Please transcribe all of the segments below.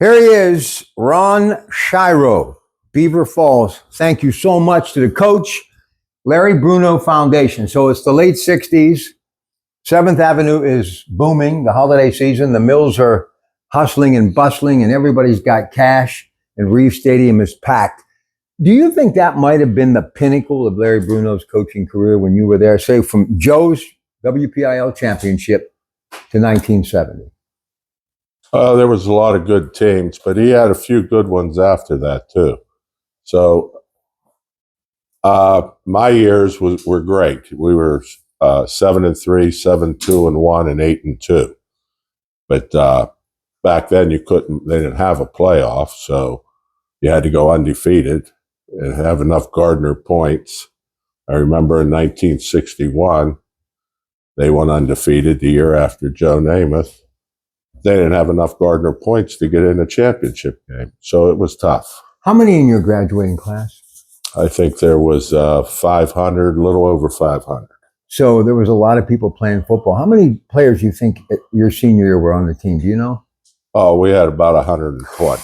Here he is, Ron Sciarro, Beaver Falls. Thank you so much to the coach, Larry Bruno Foundation. So it's the late 60s. 7th Avenue is booming, the holiday season. The mills are hustling and bustling, and everybody's got cash, and Reeve Stadium is packed. Do you think that might have been the pinnacle of Larry Bruno's coaching career when you were there, say from Joe's WPIL championship to 1970? There was a lot of good teams, but he had a few good ones after that too. So my years were great. We were 7-3, 7-2-1, and 8-2. But back then they didn't have a playoff, so you had to go undefeated and have enough Gardner points. I remember in 1961, they went undefeated the year after Joe Namath. They didn't have enough Gardner points to get in a championship game, so it was tough. How many in your graduating class? I think there was 500, a little over 500. So there was a lot of people playing football. How many players do you think your senior year were on the team? Do you know? Oh, we had about 120.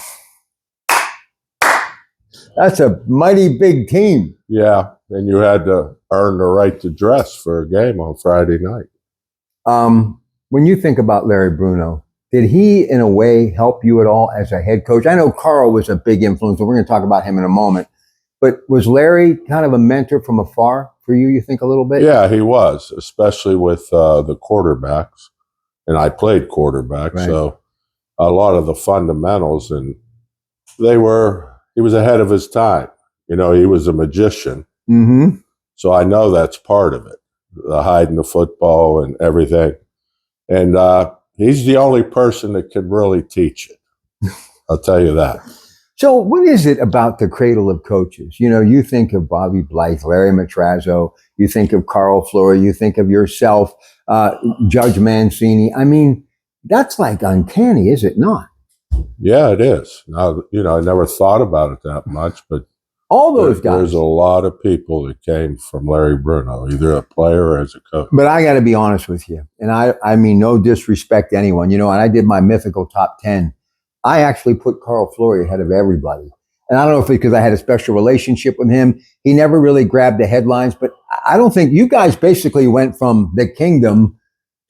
That's a mighty big team. Yeah, and you had to earn the right to dress for a game on Friday night. When you think about Larry Bruno, did he, in a way, help you at all as a head coach? I know Carl was a big influence, and we're going to talk about him in a moment. But was Larry kind of a mentor from afar for you, you think, a little bit? Yeah, he was, especially with the quarterbacks. And I played quarterback, right. So a lot of the fundamentals, and he was ahead of his time. You know, he was a magician. Mm-hmm. So I know that's part of it, the hiding the football and everything. And he's the only person that can really teach it. I'll tell you that. So what is it about the cradle of coaches? You know, you think of Bobby Blythe, Larry Matrazzo, you think of Carl Fleury, you think of yourself, Judge Mancini. I mean, that's like uncanny, is it not? Yeah, it is. Now, I never thought about it that much, but all those guys. There's a lot of people that came from Larry Bruno, either a player or as a coach. But I got to be honest with you, and I mean no disrespect to anyone. You know, and I did my mythical top 10. I actually put Carl Fleury ahead of everybody. And I don't know if it's because I had a special relationship with him. He never really grabbed the headlines, but I don't think you guys basically went from the kingdom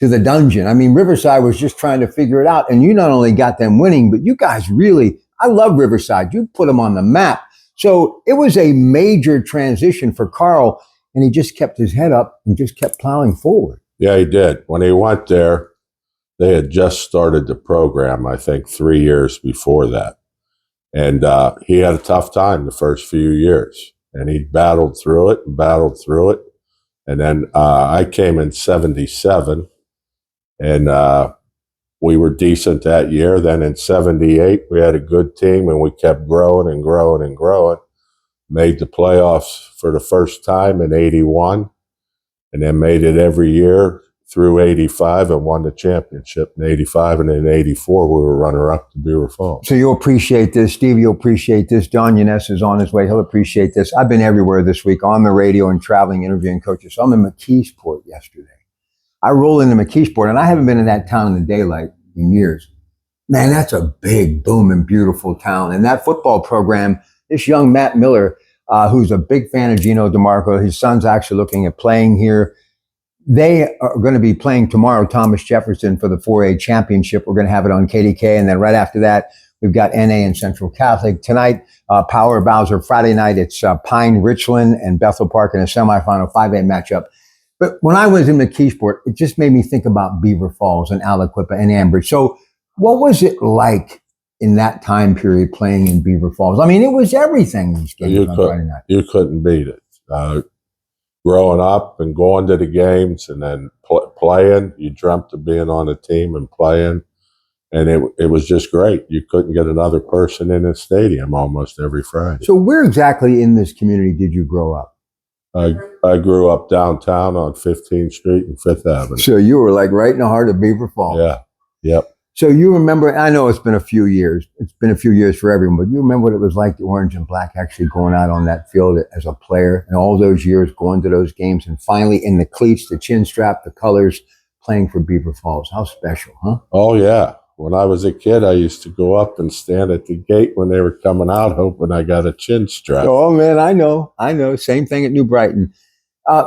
to the dungeon. I mean, Riverside was just trying to figure it out. And you not only got them winning, but you guys really, I love Riverside. You put them on the map. So it was a major transition for Carl, and he just kept his head up and just kept plowing forward. Yeah, he did. When he went there, they had just started the program, I think, 3 years before that. And he had a tough time the first few years. And he battled through it and battled through it. And then I came in 77, and we were decent that year. Then in 78, we had a good team, and we kept growing and growing and growing. Made the playoffs for the first time in 81, and then made it every year through 85 and won the championship in 85. And in 84, we were runner-up to Beaver Falls. So you'll appreciate this. Steve, you'll appreciate this. Don Yanez is on his way. He'll appreciate this. I've been everywhere this week on the radio and traveling, interviewing coaches. So I'm in McKeesport yesterday. I roll into McKeesport, and I haven't been in that town in the daylight in years. Man, that's a big, booming, beautiful town. And that football program, this young Matt Miller, who's a big fan of Gino DeMarco, his son's actually looking at playing here. They are going to be playing tomorrow, Thomas Jefferson, for the 4A championship. We're going to have it on KDK. And then right after that, we've got NA and Central Catholic. Tonight, Power Bowser. Friday night, it's Pine Richland and Bethel Park in a semifinal 5A matchup. But when I was in McKeesport, it just made me think about Beaver Falls and Aliquippa and Ambridge. So what was it like in that time period playing in Beaver Falls? I mean, it was everything these games on Friday night. You couldn't beat it. Growing up and going to the games and then playing, you dreamt of being on a team and playing. And it was just great. You couldn't get another person in the stadium almost every Friday. So where exactly in this community did you grow up? I grew up downtown on 15th Street and 5th Avenue. So you were like right in the heart of Beaver Falls. Yeah. Yep. So you remember, I know it's been a few years. It's been a few years for everyone, but you remember what it was like, the orange and black actually going out on that field as a player and all those years going to those games and finally in the cleats, the chin strap, the colors, playing for Beaver Falls. How special, huh? Oh, yeah. When I was a kid, I used to go up and stand at the gate when they were coming out, hoping I got a chin strap. Oh, man, I know. Same thing at New Brighton.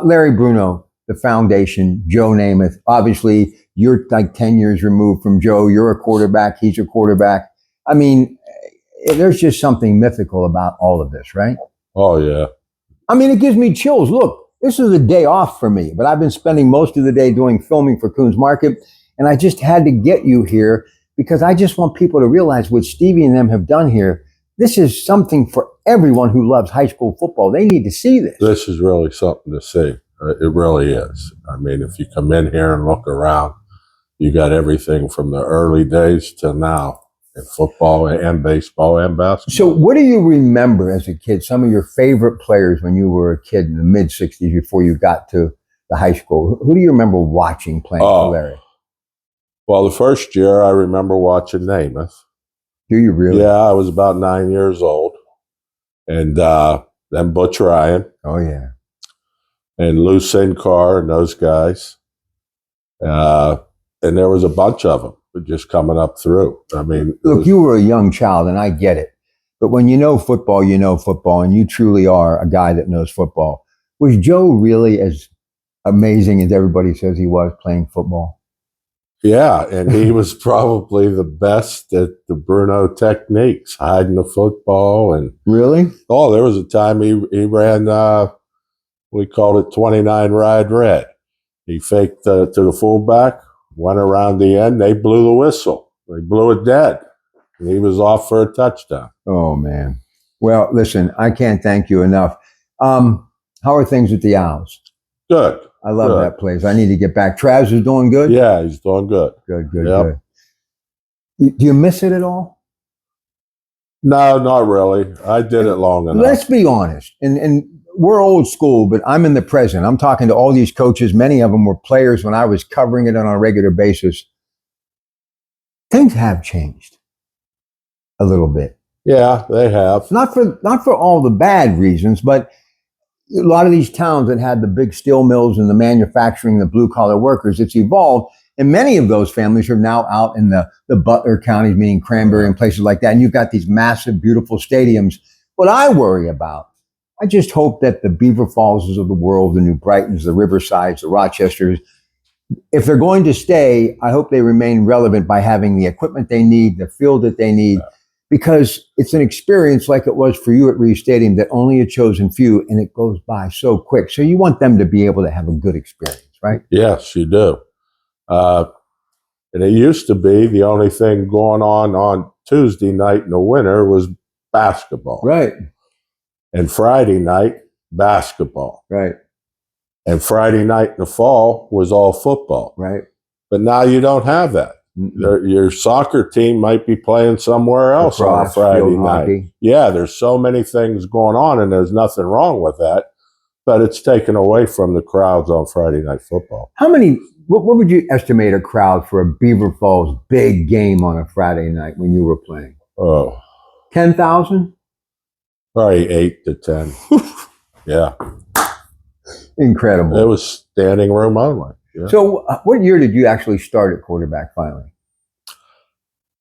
Larry Bruno, the foundation, Joe Namath. Obviously, you're like 10 years removed from Joe. You're a quarterback. He's a quarterback. I mean, there's just something mythical about all of this, right? Oh, yeah. I mean, it gives me chills. Look, this is a day off for me, but I've been spending most of the day doing filming for Coons Market, and I just had to get you here because I just want people to realize what Stevie and them have done here. This is something for everyone who loves high school football. They need to see this. This is really something to see. It really is. I mean, if you come in here and look around, you got everything from the early days to now in football and baseball and basketball. So what do you remember as a kid, some of your favorite players when you were a kid in the mid-'60s before you got to the high school? Who do you remember watching playing for Larry? Well, the first year I remember watching Namath. Do you really? Yeah, I was about 9 years old. And then Butch Ryan. Oh, yeah. And Lou Sincar and those guys. And there was a bunch of them just coming up through. I mean, look, you were a young child, and I get it. But when you know football, and you truly are a guy that knows football. Was Joe really as amazing as everybody says he was playing football? Yeah, and he was probably the best at the Bruno techniques, hiding the football. And really? Oh, there was a time he ran, we called it 29 Ride Red. He faked to the fullback, went around the end, they blew the whistle. They blew it dead. And he was off for a touchdown. Oh, man. Well, listen, I can't thank you enough. How are things with the Owls? Good. I love that place. I need to get back. Travis is doing good? Yeah, he's doing good. Good. Do you miss it at all? No, not really. I did it long enough. Let's be honest. And we're old school, but I'm in the present. I'm talking to all these coaches. Many of them were players when I was covering it on a regular basis. Things have changed a little bit. Yeah, they have. Not for all the bad reasons, but a lot of these towns that had the big steel mills and the manufacturing, the blue collar workers, it's evolved. And many of those families are now out in the Butler counties, meaning Cranberry and places like that. And you've got these massive, beautiful stadiums. What I worry about, I just hope that the Beaver Fallses of the world, the New Brightons, the Riversides, the Rochesters, if they're going to stay, I hope they remain relevant by having the equipment they need, the field that they need, because it's an experience like it was for you at Reeve Stadium that only a chosen few, and it goes by so quick. So you want them to be able to have a good experience, right? Yes, you do. And it used to be the only thing going on Tuesday night in the winter was basketball. Right. And Friday night, basketball. Right. And Friday night in the fall was all football. Right. But now you don't have that. Your soccer team might be playing somewhere else on a Friday night. Hockey. Yeah, there's so many things going on, and there's nothing wrong with that. But it's taken away from the crowds on Friday night football. How many, what would you estimate a crowd for a Beaver Falls big game on a Friday night when you were playing? Oh. 10,000? Probably 8 to 10. Yeah. Incredible. It was standing room only. Yeah. So what year did you actually start at quarterback finally?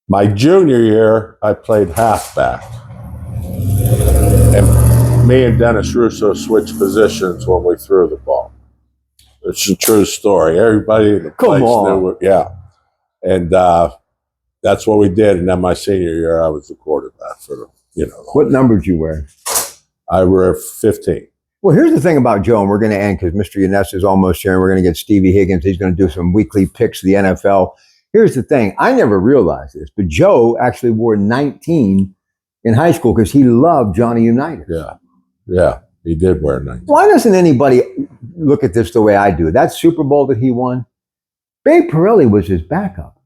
My junior year, I played halfback. And me and Dennis Russo switched positions when we threw the ball. It's a true story. Everybody in the place knew it. Yeah. And that's what we did. And then my senior year, I was the quarterback for, What numbers did you wear? I wear 15. Well, here's the thing about Joe, and we're going to end because Mr. Yanez is almost here, and we're going to get Stevie Higgins. He's going to do some weekly picks of the NFL. Here's the thing. I never realized this, but Joe actually wore 19 in high school because he loved Johnny Unitas. Yeah, he did wear 19. Why doesn't anybody look at this the way I do? That Super Bowl that he won, Babe Pirelli was his backup.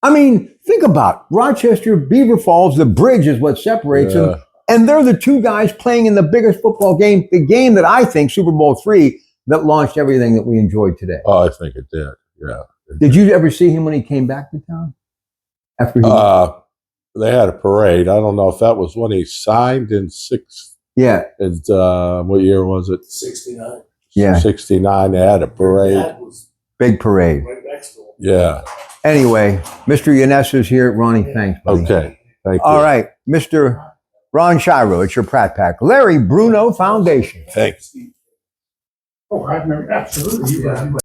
I mean, think about it. Rochester, Beaver Falls, the bridge is what separates them. And they're the two guys playing in the biggest football game, the game that I think, Super Bowl III, that launched everything that we enjoyed today. Oh, I think it did, yeah. Did you ever see him when he came back to town? After they had a parade. I don't know if that was when he signed in what year was it? 69. Yeah. 69, they had a parade. Big parade. Right next to him. Yeah. Anyway, Mr. Yanez is here. Ronnie, thanks, buddy. Okay. Thank you. All right, Mr. Ron Sciarro, it's your Pratt Pack. Larry Bruno Foundation. Thanks. Oh, I've never, absolutely.